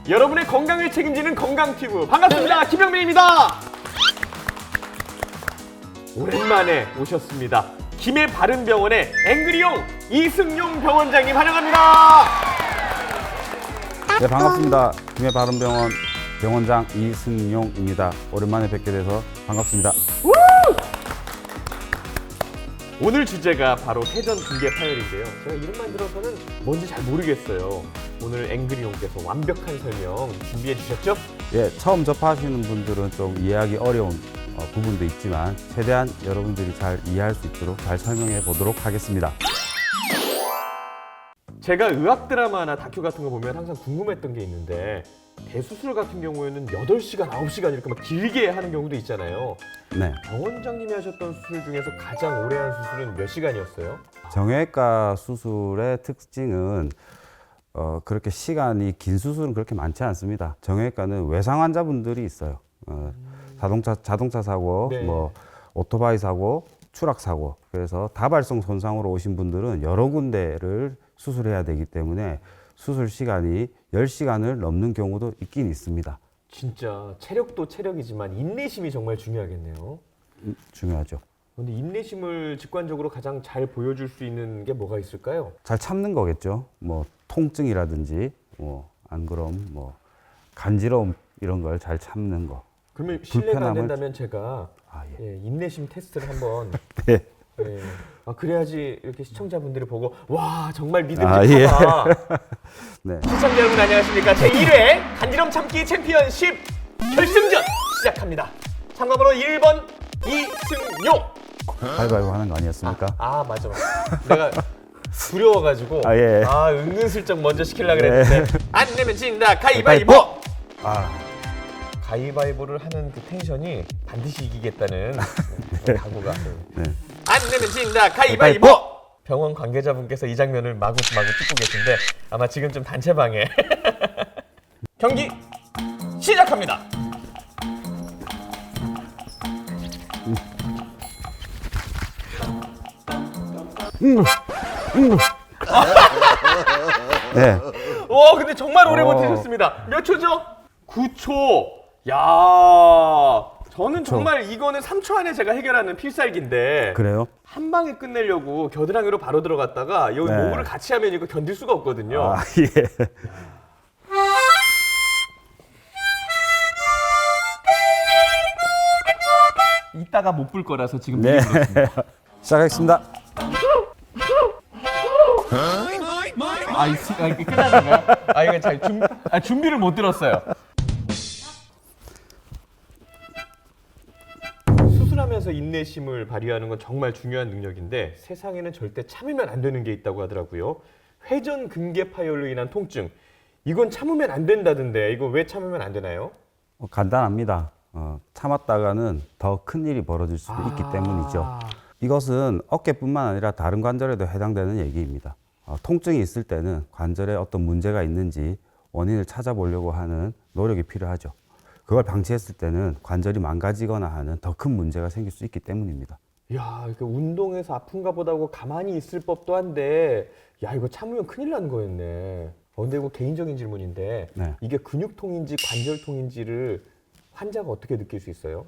여러분의 건강을 책임지는 건강튜브 반갑습니다. 김영민입니다. 오랜만에 오셨습니다. 김해 바른병원의 앵그리용 이승용 병원장님 환영합니다. 네, 반갑습니다. 김해 바른병원 병원장 이승용입니다. 오랜만에 뵙게 돼서 반갑습니다. 오늘 주제가 바로 회전 근개 파열인데요. 제가 이름만 들어서는 뭔지 잘 모르겠어요. 오늘 앵그리용께서 완벽한 설명 준비해 주셨죠? 예, 처음 접하시는 분들은 좀 이해하기 어려운 부분도 있지만 최대한 여러분들이 잘 이해할 수 있도록 잘 설명해 보도록 하겠습니다. 제가 의학 드라마나 다큐 같은 거 보면 항상 궁금했던 게 있는데 대수술 같은 경우에는 8시간, 9시간 이렇게 막 길게 하는 경우도 있잖아요. 네, 병원장님이 하셨던 수술 중에서 가장 오래 한 수술은 몇 시간이었어요? 정형외과 수술의 특징은 그렇게 시간이 긴 수술은 그렇게 많지 않습니다. 정형외과는 외상 환자분들이 있어요. 자동차 사고, 네. 뭐 오토바이 사고, 추락 사고. 그래서 다발성 손상으로 오신 분들은 여러 군데를 수술해야 되기 때문에 수술 시간이 10시간을 넘는 경우도 있긴 있습니다. 진짜 체력도 체력이지만 인내심이 정말 중요하겠네요. 중요하죠. 근데 인내심을 직관적으로 가장 잘 보여줄 수 있는 게 뭐가 있을까요? 잘 참는 거겠죠. 뭐 통증이라든지 안 그럼 뭐 간지러움 이런 걸 잘 참는 거. 그러면 실례가 안 불편함을- 된다면 제가 예. 인내심 테스트를 한번 네. 예. 그래야지 이렇게 시청자분들이 보고 와 정말 예. 믿음직하다. 네. 시청자 여러분 안녕하십니까. 제1회 간지럼 참기 챔피언십 결승전 시작합니다. 참가번호 1번 이승용. 가위바위보 하는 거 아니었습니까? 맞아. 내가 두려워가지고 예. 은근슬쩍 먼저 시키려고 그랬는데 안 내면 진다 가위바위보. 가위바위보를 하는 그 텐션이 반드시 이기겠다는 각오가. 네. 안 내면 진다 가위바위보. 병원 관계자분께서 이 장면을 마구마구 찍고 계신데 아마 지금쯤 단체방에 경기 시작합니다. 네. 와 근데 정말 오래 버티셨습니다. 몇 초죠? 9초. 야 저는 정말 이거는 3초 안에 제가 해결하는 필살기인데 그래요? 한 방에 끝내려고 겨드랑이로 바로 들어갔다가 여기 네. 목을 같이 하면 이거 견딜 수가 없거든요. 예. 이따가 못 불 거라서 지금 네. 미리 불었습니다. 시작하겠습니다. 이게 끝나는 거야? 이거 잘 준비를 못 들었어요. 수술하면서 인내심을 발휘하는 건 정말 중요한 능력인데 세상에는 절대 참으면 안 되는 게 있다고 하더라고요. 회전 근개 파열로 인한 통증. 이건 참으면 안 된다던데 이거 왜 참으면 안 되나요? 간단합니다. 참았다가는 더 큰 일이 벌어질 수도 있기 때문이죠. 이것은 어깨뿐만 아니라 다른 관절에도 해당되는 얘기입니다. 통증이 있을 때는 관절에 어떤 문제가 있는지 원인을 찾아보려고 하는 노력이 필요하죠. 그걸 방치했을 때는 관절이 망가지거나 하는 더 큰 문제가 생길 수 있기 때문입니다. 야, 이렇게 운동해서 아픈가 보다 하고 가만히 있을 법도 한데 야, 이거 참으면 큰일 나는 거였네. 근데 이거 개인적인 질문인데 네. 이게 근육통인지 관절통인지를 환자가 어떻게 느낄 수 있어요?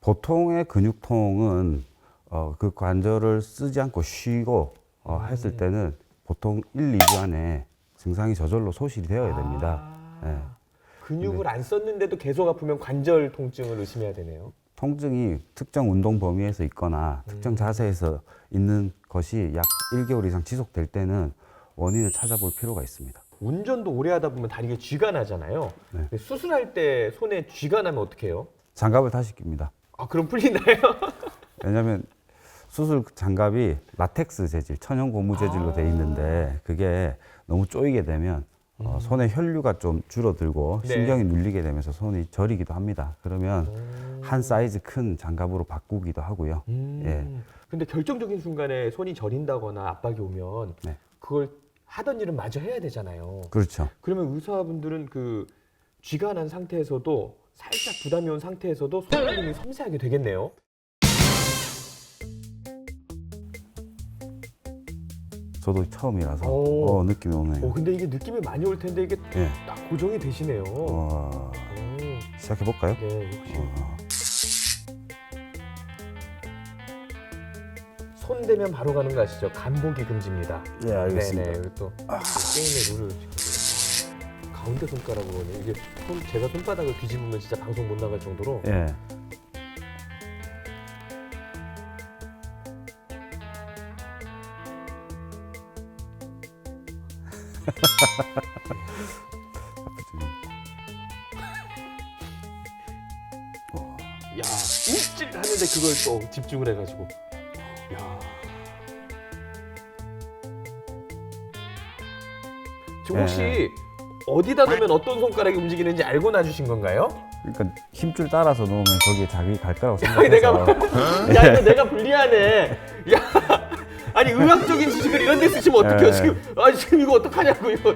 보통의 근육통은 그 관절을 쓰지 않고 쉬고 했을 때는 보통 1, 2주 안에 증상이 저절로 소실이 되어야 됩니다. 네. 근육을 안 썼는데도 계속 아프면 관절 통증을 의심해야 되네요. 통증이 특정 운동 범위에서 있거나 특정 자세에서 있는 것이 약 1개월 이상 지속될 때는 원인을 찾아볼 필요가 있습니다. 운전도 오래 하다 보면 다리에 쥐가 나잖아요. 네. 근데 수술할 때 손에 쥐가 나면 어떻게 해요? 장갑을 다시 낍니다. 그럼 풀리나요? 왜냐하면 수술 장갑이 라텍스 재질, 천연 고무 재질로 돼 있는데 그게 너무 쪼이게 되면 손의 혈류가 좀 줄어들고 네. 신경이 눌리게 되면서 손이 저리기도 합니다. 그러면 한 사이즈 큰 장갑으로 바꾸기도 하고요. 예. 근데 결정적인 순간에 손이 저린다거나 압박이 오면 네. 그걸 하던 일은 마저 해야 되잖아요. 그렇죠. 그러면 의사분들은 그 쥐가 난 상태에서도 살짝 부담이 온 상태에서도 손놀림이 섬세하게 되겠네요. 저도 처음이라서 느낌이 오네요. 근데 이게 느낌이 많이 올 텐데 이게 예. 딱 고정이 되시네요. 시작해 볼까요? 네, 역시. 손 대면 바로 가는 거 아시죠? 간보기 금지입니다. 예, 알겠습니다. 네네. 또 게임의 룰을 지켜드려요. 가운데 손가락으로는 이게 제가 손바닥을 뒤집으면 진짜 방송 못 나갈 정도로. 예. 야, 일찍 하는데 그걸 또 집중을 해가지고. 야. 지금 혹시 네. 어디다 놓으면 어떤 손가락이 움직이는지 알고 놔주신 건가요? 그러니까 힘줄 따라서 놓으면 거기에 자기 갈 거라고 내가 생각해서. 야 이거 내가 불리하네. 야 아니 의학적인 지식을 이런 데 쓰시면 어떡해요 네. 지금? 아 지금 이거 어떡하냐고 이거.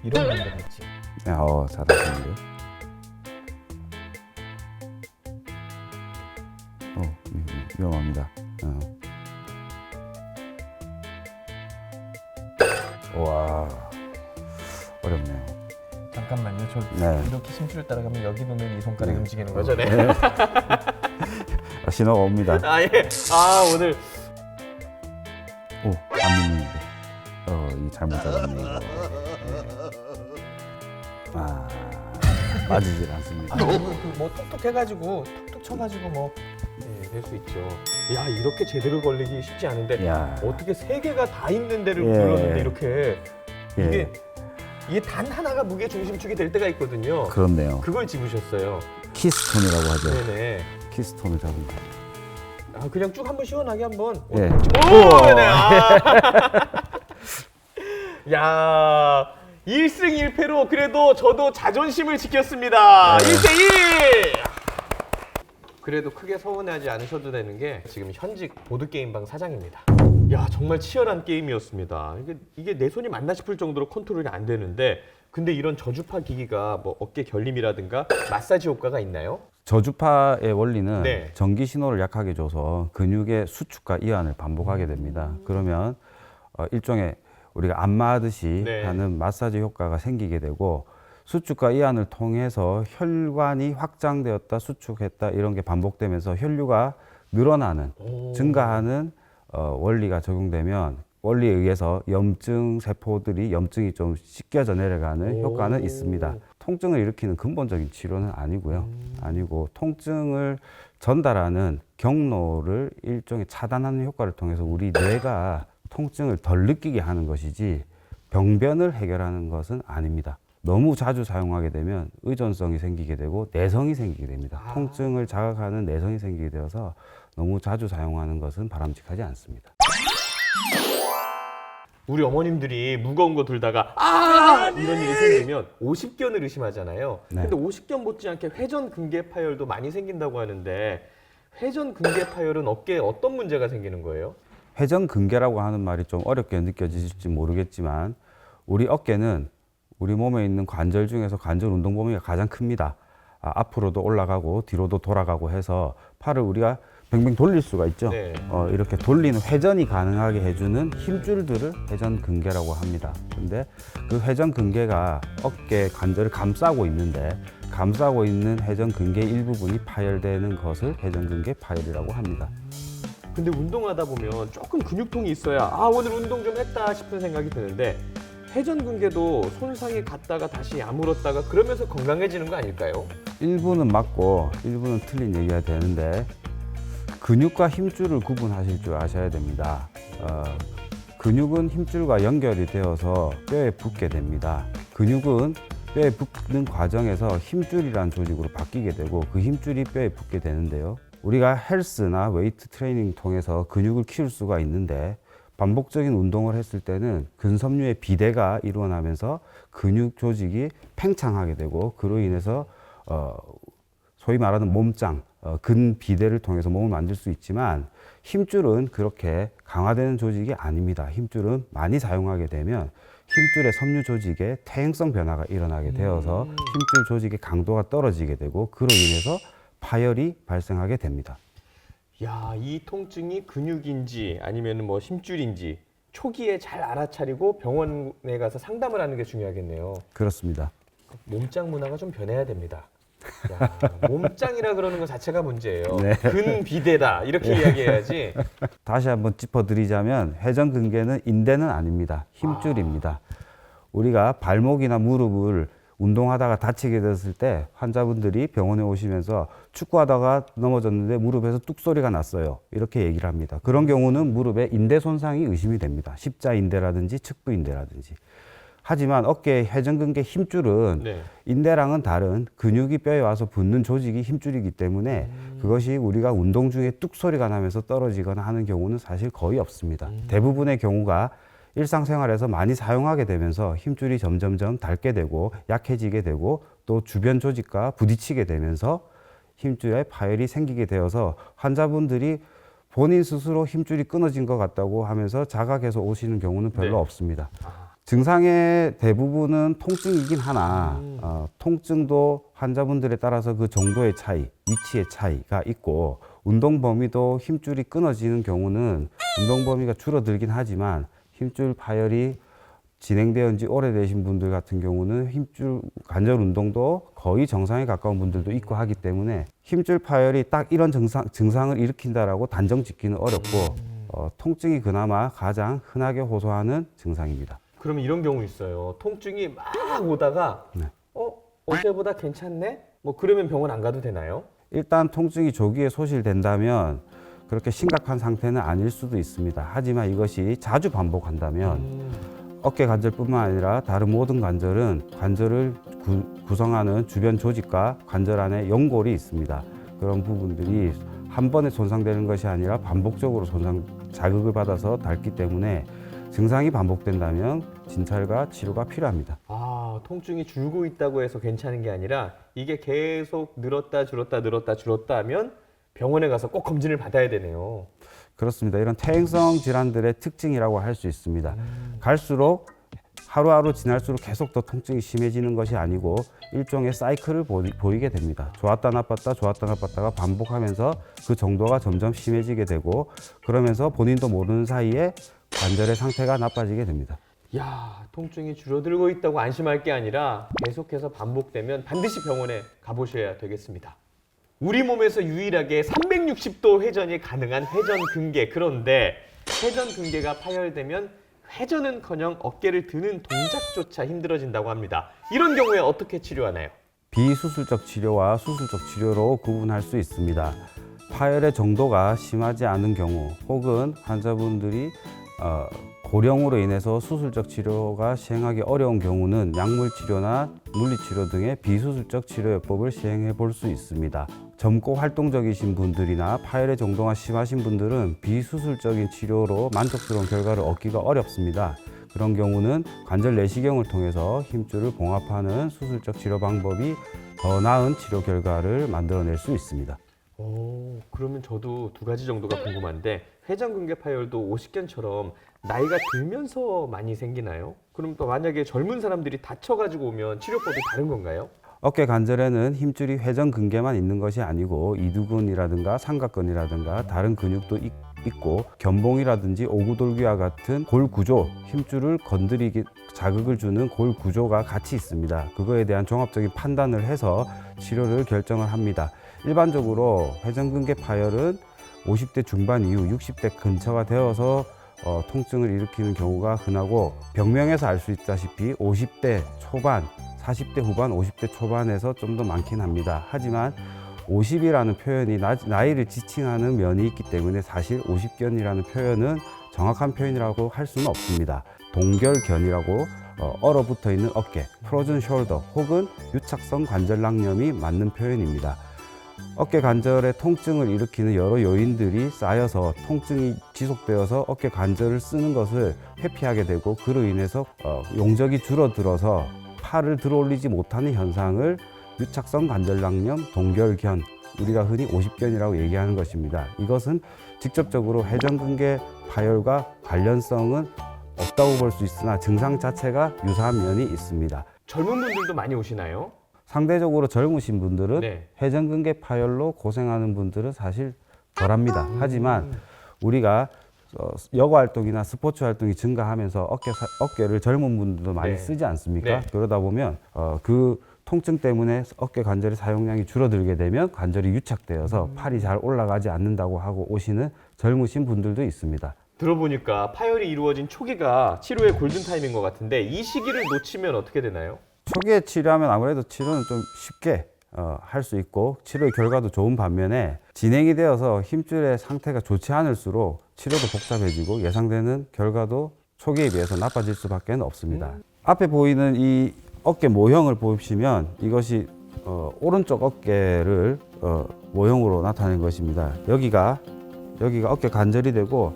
이런 방법 있지. 네, 잘하시는데요. 위험합니다. 와, 어렵네요. 잠깐만요. 저 네. 이렇게 심줄을 따라가면 여기 놓으면 이 손가락이 움직이는 거죠, 네? 신호가 옵니다. 아 예. 아 오늘 안 믿는데. 이 잘못 잡았네 이거. 맞으질 않습니다. 뭐 톡톡 해가지고 톡톡 쳐가지고 뭐 될 수 있죠. 야 이렇게 제대로 걸리기 쉽지 않은데 야. 어떻게 세 개가 다 있는 데를 예. 눌렀는데 이렇게 예. 이게 단 하나가 무게 중심축이 될 때가 있거든요. 그렇네요. 그걸 집으셨어요. 키스톤이라고 하죠. 네네. 키스톤을 잡은 거. 그냥 쭉 한번 시원하게 한번. 예. 오, 네. 야, 1승 1패로 그래도 저도 자존심을 지켰습니다. 네. 1대1. 그래도 크게 서운해하지 않으셔도 되는 게 지금 현직 보드게임방 사장입니다. 야, 정말 치열한 게임이었습니다. 이게 내 손이 맞나 싶을 정도로 컨트롤이 안 되는데 근데 이런 저주파 기기가 뭐 어깨 결림이라든가 마사지 효과가 있나요? 저주파의 원리는 네. 전기 신호를 약하게 줘서 근육의 수축과 이완을 반복하게 됩니다. 그러면 일종의 우리가 안마하듯이 네. 하는 마사지 효과가 생기게 되고 수축과 이완을 통해서 혈관이 확장되었다, 수축했다 이런 게 반복되면서 혈류가 늘어나는, 증가하는 원리가 적용되면 원리에 의해서 염증 세포들이 염증이 좀 씻겨져 내려가는 효과는 있습니다. 통증을 일으키는 근본적인 치료는 아니고요. 아니고 통증을 전달하는 경로를 일종의 차단하는 효과를 통해서 우리 뇌가 통증을 덜 느끼게 하는 것이지 병변을 해결하는 것은 아닙니다. 너무 자주 사용하게 되면 의존성이 생기게 되고 내성이 생기게 됩니다. 통증을 자극하는 내성이 생기게 되어서 너무 자주 사용하는 것은 바람직하지 않습니다. 우리 어머님들이 무거운 거 들다가 이런 일이 생기면 오십견을 의심하잖아요. 네. 근데 오십견 못지않게 회전 근개 파열도 많이 생긴다고 하는데 회전 근개 파열은 어깨에 어떤 문제가 생기는 거예요? 회전 근개라고 하는 말이 좀 어렵게 느껴지실지 모르겠지만 우리 어깨는 우리 몸에 있는 관절 중에서 관절 운동 범위가 가장 큽니다. 앞으로도 올라가고 뒤로도 돌아가고 해서 팔을 우리가 뱅뱅 돌릴 수가 있죠. 네. 이렇게 돌리는 회전이 가능하게 해주는 힘줄들을 회전 근개라고 합니다. 근데 그 회전 근개가 어깨 관절을 감싸고 있는데 감싸고 있는 회전 근개 일부분이 파열되는 것을 회전 근개 파열이라고 합니다. 근데 운동하다 보면 조금 근육통이 있어야 오늘 운동 좀 했다 싶은 생각이 드는데 회전 근개도 손상이 갔다가 다시 아물었다가 그러면서 건강해지는 거 아닐까요? 일부는 맞고 일부는 틀린 얘기가 되는데 근육과 힘줄을 구분하실 줄 아셔야 됩니다. 근육은 힘줄과 연결이 되어서 뼈에 붙게 됩니다. 근육은 뼈에 붙는 과정에서 힘줄이라는 조직으로 바뀌게 되고 그 힘줄이 뼈에 붙게 되는데요. 우리가 헬스나 웨이트 트레이닝 통해서 근육을 키울 수가 있는데 반복적인 운동을 했을 때는 근섬유의 비대가 일어나면서 근육 조직이 팽창하게 되고 그로 인해서 소위 말하는 몸짱, 근비대를 통해서 몸을 만들 수 있지만 힘줄은 그렇게 강화되는 조직이 아닙니다. 힘줄은 많이 사용하게 되면 힘줄의 섬유 조직에 퇴행성 변화가 일어나게 되어서 힘줄 조직의 강도가 떨어지게 되고 그로 인해서 파열이 발생하게 됩니다. 야, 이 통증이 근육인지 아니면 뭐 힘줄인지 초기에 잘 알아차리고 병원에 가서 상담을 하는 게 중요하겠네요. 그렇습니다. 몸짱 문화가 좀 변해야 됩니다. 야, 몸짱이라 그러는 것 자체가 문제예요. 네. 근비대다 이렇게 이야기해야지. 다시 한번 짚어드리자면 회전근개는 인대는 아닙니다. 힘줄입니다. 우리가 발목이나 무릎을 운동하다가 다치게 됐을 때 환자분들이 병원에 오시면서 축구하다가 넘어졌는데 무릎에서 뚝 소리가 났어요. 이렇게 얘기를 합니다. 그런 경우는 무릎에 인대 손상이 의심이 됩니다. 십자인대라든지 측부인대라든지. 하지만 어깨 회전근개 힘줄은 네. 인대랑은 다른 근육이 뼈에 와서 붙는 조직이 힘줄이기 때문에 그것이 우리가 운동 중에 뚝 소리가 나면서 떨어지거나 하는 경우는 사실 거의 없습니다. 대부분의 경우가 일상생활에서 많이 사용하게 되면서 힘줄이 점점점 닳게 되고 약해지게 되고 또 주변 조직과 부딪히게 되면서 힘줄에 파열이 생기게 되어서 환자분들이 본인 스스로 힘줄이 끊어진 것 같다고 하면서 자각해서 오시는 경우는 별로 네. 없습니다. 증상의 대부분은 통증이긴 하나 통증도 환자분들에 따라서 그 정도의 차이, 위치의 차이가 있고 운동 범위도 힘줄이 끊어지는 경우는 운동 범위가 줄어들긴 하지만 힘줄 파열이 진행되어 지 오래되신 분들 같은 경우는 힘줄 관절 운동도 거의 정상에 가까운 분들도 있고 하기 때문에 힘줄 파열이 딱 이런 증상을 일으킨다라고 단정 짓기는 어렵고 통증이 그나마 가장 흔하게 호소하는 증상입니다. 그러면 이런 경우 있어요. 통증이 막 오다가 네. 어제보다 괜찮네? 뭐 그러면 병원 안 가도 되나요? 일단 통증이 조기에 소실된다면 그렇게 심각한 상태는 아닐 수도 있습니다. 하지만 이것이 자주 반복한다면 어깨 관절뿐만 아니라 다른 모든 관절은 관절을 구성하는 주변 조직과 관절 안에 연골이 있습니다. 그런 부분들이 한 번에 손상되는 것이 아니라 반복적으로 자극을 받아서 닳기 때문에 증상이 반복된다면 진찰과 치료가 필요합니다. 아, 통증이 줄고 있다고 해서 괜찮은 게 아니라 이게 계속 늘었다 줄었다 하면 병원에 가서 꼭 검진을 받아야 되네요. 그렇습니다. 이런 퇴행성 질환들의 특징이라고 할 수 있습니다. 갈수록 하루하루 지날수록 계속 더 통증이 심해지는 것이 아니고 일종의 사이클을 보이게 됩니다. 좋았다 나빴다가 반복하면서 그 정도가 점점 심해지게 되고 그러면서 본인도 모르는 사이에 관절의 상태가 나빠지게 됩니다. 야, 통증이 줄어들고 있다고 안심할 게 아니라 계속해서 반복되면 반드시 병원에 가보셔야 되겠습니다. 우리 몸에서 유일하게 360도 회전이 가능한 회전근개. 그런데 회전근개가 파열되면 회전은커녕 어깨를 드는 동작조차 힘들어진다고 합니다. 이런 경우에 어떻게 치료하나요? 비수술적 치료와 수술적 치료로 구분할 수 있습니다. 파열의 정도가 심하지 않은 경우 혹은 환자분들이 고령으로 인해서 수술적 치료가 시행하기 어려운 경우는 약물 치료나 물리치료 등의 비수술적 치료요법을 시행해 볼 수 있습니다. 젊고 활동적이신 분들이나 파열의 정도가 심하신 분들은 비수술적인 치료로 만족스러운 결과를 얻기가 어렵습니다. 그런 경우는 관절 내시경을 통해서 힘줄을 봉합하는 수술적 치료 방법이 더 나은 치료 결과를 만들어낼 수 있습니다. 그러면 저도 두 가지 정도가 궁금한데 회전근개 파열도 50견처럼 나이가 들면서 많이 생기나요? 그럼 또 만약에 젊은 사람들이 다쳐가지고 오면 치료법이 다른 건가요? 어깨 관절에는 힘줄이 회전근개만 있는 것이 아니고 이두근이라든가 삼각근이라든가 다른 근육도 있고 견봉이라든지 오구돌기와 같은 골 구조, 힘줄을 건드리기 자극을 주는 골 구조가 같이 있습니다. 그거에 대한 종합적인 판단을 해서 치료를 결정을 합니다. 일반적으로 회전근개 파열은 50대 중반 이후 60대 근처가 되어서 통증을 일으키는 경우가 흔하고 병명에서 알 수 있다시피 50대 초반, 40대 후반, 50대 초반에서 좀 더 많긴 합니다. 하지만 50이라는 표현이 나이를 지칭하는 면이 있기 때문에 사실 50견이라는 표현은 정확한 표현이라고 할 수는 없습니다. 동결견이라고 얼어붙어 있는 어깨, 프로즌 숄더 혹은 유착성 관절낭염이 맞는 표현입니다. 어깨 관절의 통증을 일으키는 여러 요인들이 쌓여서 통증이 지속되어서 어깨 관절을 쓰는 것을 회피하게 되고 그로 인해서 용적이 줄어들어서 팔을 들어올리지 못하는 현상을 유착성 관절낭염, 동결견, 우리가 흔히 50견이라고 얘기하는 것입니다. 이것은 직접적으로 회전근개 파열과 관련성은 없다고 볼 수 있으나 증상 자체가 유사한 면이 있습니다. 젊은 분들도 많이 오시나요? 상대적으로 젊으신 분들은 네. 회전근개 파열로 고생하는 분들은 사실 덜합니다. 하지만 우리가 여가 활동이나 스포츠 활동이 증가하면서 어깨를 젊은 분들도 많이 네. 쓰지 않습니까? 네. 그러다 보면 그 통증 때문에 어깨 관절의 사용량이 줄어들게 되면 관절이 유착되어서 팔이 잘 올라가지 않는다고 하고 오시는 젊으신 분들도 있습니다. 들어보니까 파열이 이루어진 초기가 치료의 골든타임인 것 같은데 이 시기를 놓치면 어떻게 되나요? 초기에 치료하면 아무래도 치료는 좀 쉽게 할 수 있고 치료의 결과도 좋은 반면에 진행이 되어서 힘줄의 상태가 좋지 않을수록 치료도 복잡해지고 예상되는 결과도 초기에 비해서 나빠질 수밖에 없습니다. 앞에 보이는 이 어깨 모형을 보시면 이것이 오른쪽 어깨를 모형으로 나타낸 것입니다. 여기가 어깨 관절이 되고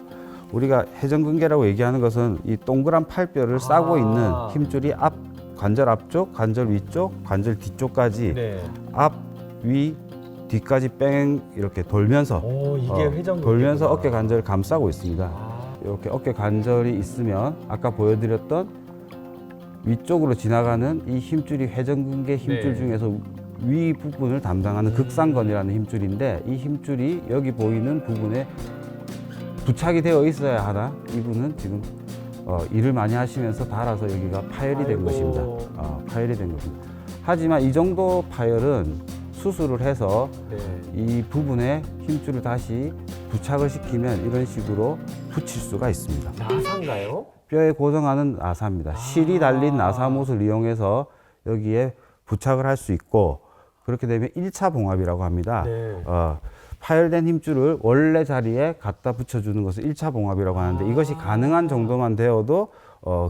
우리가 해전근개라고 얘기하는 것은 이 동그란 팔뼈를 싸고 있는 힘줄이 관절 앞쪽, 관절 위쪽, 관절 뒤쪽까지 네. 앞, 위, 뒤까지 뺑 이렇게 돌면서 이게 회전 돌면서 어깨 관절을 감싸고 있습니다. 아, 이렇게 어깨 관절이 있으면 아까 보여드렸던 위쪽으로 지나가는 이 힘줄이 회전근개 힘줄 네. 중에서 위 부분을 담당하는 극상건이라는 힘줄인데 이 힘줄이 여기 보이는 부분에 부착이 되어 있어야 하나 이분은 지금 일을 많이 하시면서 닳아서 여기가 파열이 된 아이고. 것입니다. 파열이 된 겁니다. 하지만 이 정도 파열은 수술을 해서 네. 이 부분에 힘줄을 다시 부착을 시키면 이런 식으로 붙일 수가 있습니다. 나사인가요? 뼈에 고정하는 나사입니다. 실이 달린 나사못을 이용해서 여기에 부착을 할 수 있고 그렇게 되면 1차 봉합이라고 합니다. 네. 파열된 힘줄을 원래 자리에 갖다 붙여주는 것을 1차 봉합이라고 하는데 이것이 가능한 정도만 되어도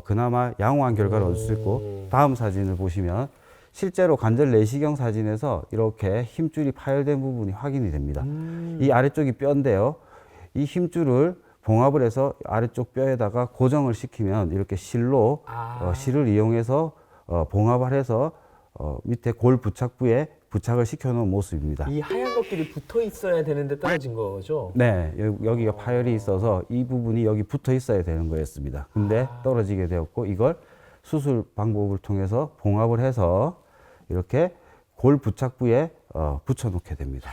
그나마 양호한 결과를 얻을 수 있고 다음 사진을 보시면 실제로 관절 내시경 사진에서 이렇게 힘줄이 파열된 부분이 확인이 됩니다. 이 아래쪽이 뼈인데요. 이 힘줄을 봉합을 해서 아래쪽 뼈에다가 고정을 시키면 이렇게 실로 실을 이용해서 봉합을 해서 밑에 골 부착부에 부착을 시켜놓은 모습입니다. 이 하얀 것끼리 붙어 있어야 되는데 떨어진 거죠? 네, 여기가 파열이 있어서 이 부분이 여기 붙어 있어야 되는 거였습니다. 근데 떨어지게 되었고 이걸 수술 방법을 통해서 봉합을 해서 이렇게 골 부착부에 붙여놓게 됩니다.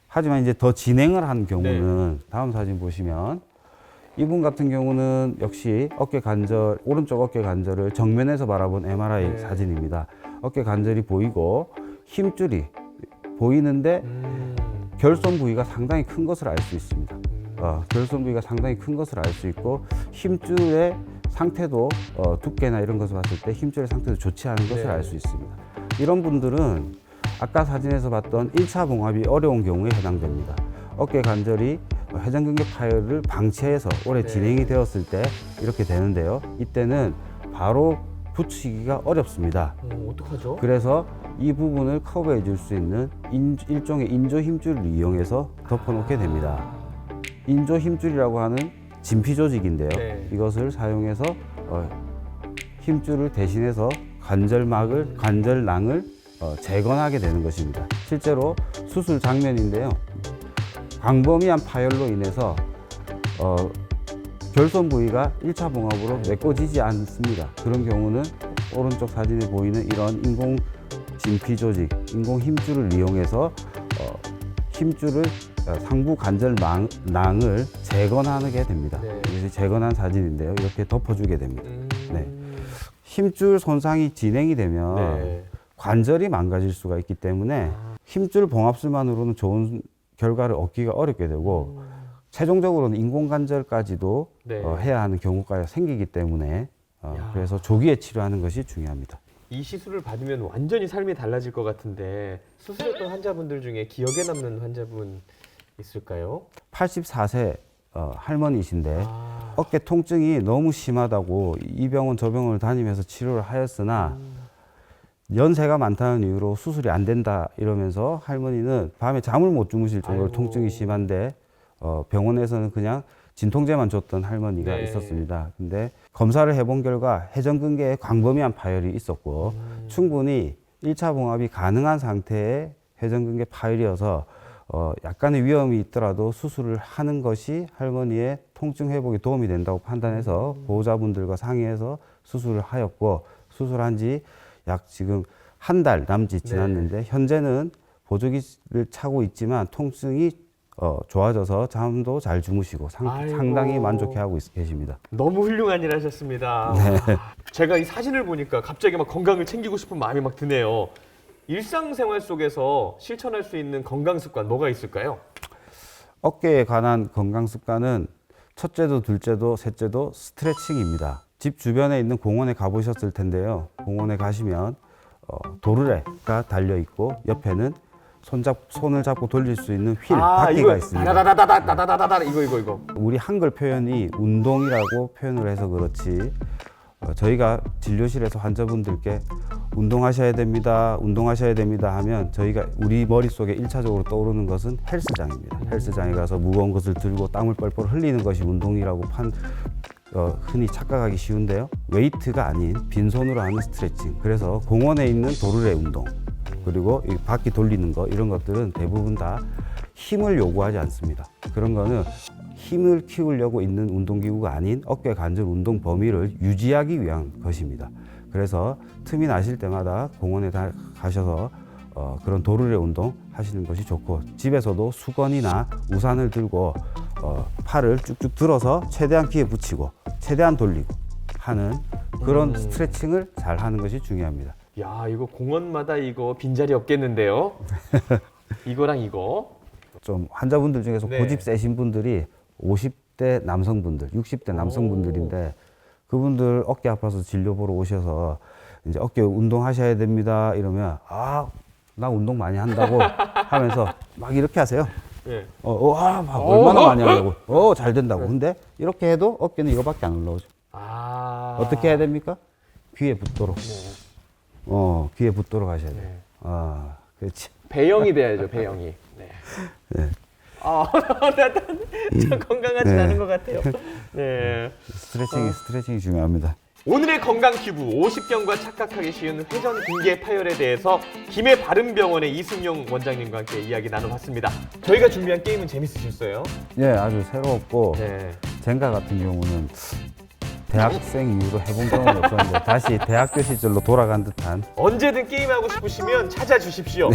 하지만 이제 더 진행을 한 경우는 다음 사진 보시면 이분 같은 경우는 역시 어깨 관절, 오른쪽 어깨 관절을 정면에서 바라본 MRI 사진입니다. 어깨 관절이 보이고 힘줄이 보이는데 결손 부위가 상당히 큰 것을 알 수 있습니다. 결손 부위가 상당히 큰 것을 알 수 있고 힘줄의 상태도 두께나 이런 것을 봤을 때 힘줄의 상태도 좋지 않은 것을 알 수 있습니다. 이런 분들은 아까 사진에서 봤던 1차 봉합이 어려운 경우에 해당됩니다. 어깨 관절이 회전근개 파열을 방치해서 오래 진행이 되었을 때 이렇게 되는데요. 이때는 바로 붙이기가 어렵습니다. 어떡하죠? 그래서 이 부분을 커버해 줄 수 있는 일종의 인조 힘줄을 이용해서 덮어놓게 됩니다. 인조 힘줄이라고 하는 진피 조직인데요. 네. 이것을 사용해서 힘줄을 대신해서 관절낭을 재건하게 되는 것입니다. 실제로 수술 장면인데요. 광범위한 파열로 인해서 결손 부위가 1차 봉합으로 메꿔지지 않습니다. 그런 경우는 오른쪽 사진에 보이는 이런 인공 진피 조직, 인공 힘줄을 이용해서 힘줄을 상부 관절낭을 재건하게 됩니다. 네. 이것이 재건한 사진인데요. 이렇게 덮어주게 됩니다. 네. 힘줄 손상이 진행이 되면 관절이 망가질 수가 있기 때문에 힘줄 봉합술만으로는 좋은 결과를 얻기가 어렵게 되고 최종적으로는 인공관절까지도 해야 하는 경우가 생기기 때문에 그래서 조기에 치료하는 것이 중요합니다. 이 시술을 받으면 완전히 삶이 달라질 것 같은데 수술했던 환자분들 중에 기억에 남는 환자분 있을까요? 84세 할머니이신데 어깨 통증이 너무 심하다고 이 병원 저 병원을 다니면서 치료를 하였으나 연세가 많다는 이유로 수술이 안 된다 이러면서 할머니는 밤에 잠을 못 주무실 정도로 통증이 심한데 병원에서는 그냥 진통제만 줬던 할머니가 있었습니다. 근데 검사를 해본 결과 회전근개에 광범위한 파열이 있었고 충분히 1차 봉합이 가능한 상태의 회전근개 파열이어서 약간의 위험이 있더라도 수술을 하는 것이 할머니의 통증 회복에 도움이 된다고 판단해서 보호자분들과 상의해서 수술을 하였고 수술한 지 약 지금 한 달 남짓 지났는데 현재는 보조기를 차고 있지만 통증이 좋아져서 잠도 잘 주무시고 아이고. 상당히 만족해하고 계십니다. 너무 훌륭한 일 하셨습니다. 네. 제가 이 사진을 보니까 갑자기 막 건강을 챙기고 싶은 마음이 막 드네요. 일상생활 속에서 실천할 수 있는 건강 습관 뭐가 있을까요? 어깨에 관한 건강 습관은 첫째도 둘째도 셋째도 스트레칭입니다. 집 주변에 있는 공원에 가보셨을 텐데요. 공원에 가시면 도르래가 달려 있고 옆에는 손을 잡고 돌릴 수 있는 바퀴가 이거 있습니다. 다다다다다다다다다 이거. 우리 한글 표현이 운동이라고 표현을 해서 그렇지 저희가 진료실에서 환자분들께 운동하셔야 됩니다 하면 저희가 우리 머릿속에 1차적으로 떠오르는 것은 헬스장입니다. 헬스장에 가서 무거운 것을 들고 땀을 뻘뻘 흘리는 것이 운동이라고 흔히 착각하기 쉬운데요. 웨이트가 아닌 빈손으로 하는 스트레칭, 그래서 공원에 있는 도르래 운동, 그리고 이 바퀴 돌리는 거, 이런 것들은 대부분 다 힘을 요구하지 않습니다. 그런 거는 힘을 키우려고 있는 운동기구가 아닌 어깨 관절 운동 범위를 유지하기 위한 것입니다. 그래서 틈이 나실 때마다 공원에 가셔서 그런 도르래 운동 하시는 것이 좋고, 집에서도 수건이나 우산을 들고 팔을 쭉쭉 들어서 최대한 귀에 붙이고 최대한 돌리고 하는 그런 스트레칭을 잘 하는 것이 중요합니다. 야, 이거 공원마다 이거 빈자리 없겠는데요? 이거랑 이거. 좀 환자분들 중에서 네. 고집 세신 분들이 50대 남성분들, 60대 남성분들인데 그분들 어깨 아파서 진료 보러 오셔서 이제 어깨 운동하셔야 됩니다 이러면 나 운동 많이 한다고 하면서 막 이렇게 하세요. 네. 막 얼마나 많이 하냐고. 잘 된다고. 근데 이렇게 해도 어깨는 이거밖에 안 올라오죠. 어떻게 해야 됩니까? 귀에 붙도록. 귀에 붙도록 하셔야 돼요. 네. 그렇지. 배영이 돼야죠, 배영이. 네. 네. 참 건강하진 네. 않은 것 같아요. 네. 스트레칭이 중요합니다. 오늘의 건강 큐브, 50견과 착각하기 쉬운 회전 근개 파열에 대해서 김해 바른병원의 이승용 원장님과 함께 이야기 나눠봤습니다. 저희가 준비한 게임은 재밌으셨어요? 예, 아주 새로웠고 네. 젠가 같은 경우는 대학생 이후로 해본 경험이 없었는데 다시 대학교 시절로 돌아간 듯한. 언제든 게임하고 싶으시면 찾아주십시오.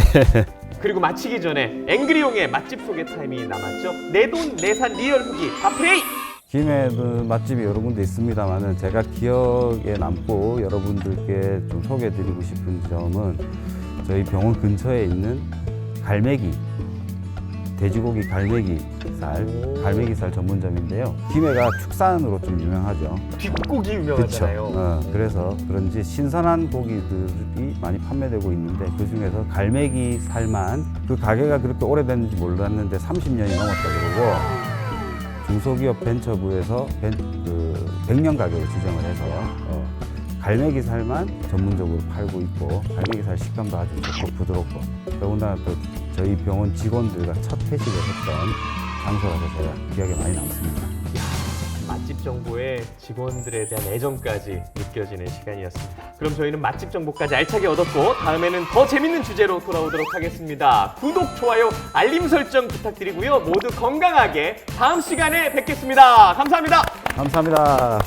그리고 마치기 전에 앵그리용의 맛집 소개 타임이 남았죠. 내돈 내산 리얼 후기 핫플레이! 김해도 맛집이 여러 군데 있습니다만은 제가 기억에 남고 여러분들께 좀 소개해드리고 싶은 점은 저희 병원 근처에 있는 갈매기, 돼지고기 갈매기살 전문점인데요. 김해가 축산으로 좀 유명하죠. 뒷고기 유명하잖아요. 그래서 그런지 신선한 고기들이 많이 판매되고 있는데 그 중에서 갈매기살만, 그 가게가 그렇게 오래됐는지 몰랐는데 30년이 넘었다 그러고 중소기업 벤처부에서 100년 가격을 지정을 해서 갈매기살만 전문적으로 팔고 있고, 갈매기살 식감도 아주 좋고 부드럽고, 더군다나 또 저희 병원 직원들과 첫 회식을 했던 장소라서 제가 기억에 많이 남습니다. 맛집 정보에 직원들에 대한 애정까지 느껴지는 시간이었습니다. 그럼 저희는 맛집 정보까지 알차게 얻었고 다음에는 더 재밌는 주제로 돌아오도록 하겠습니다. 구독, 좋아요, 알림 설정 부탁드리고요. 모두 건강하게 다음 시간에 뵙겠습니다. 감사합니다. 감사합니다.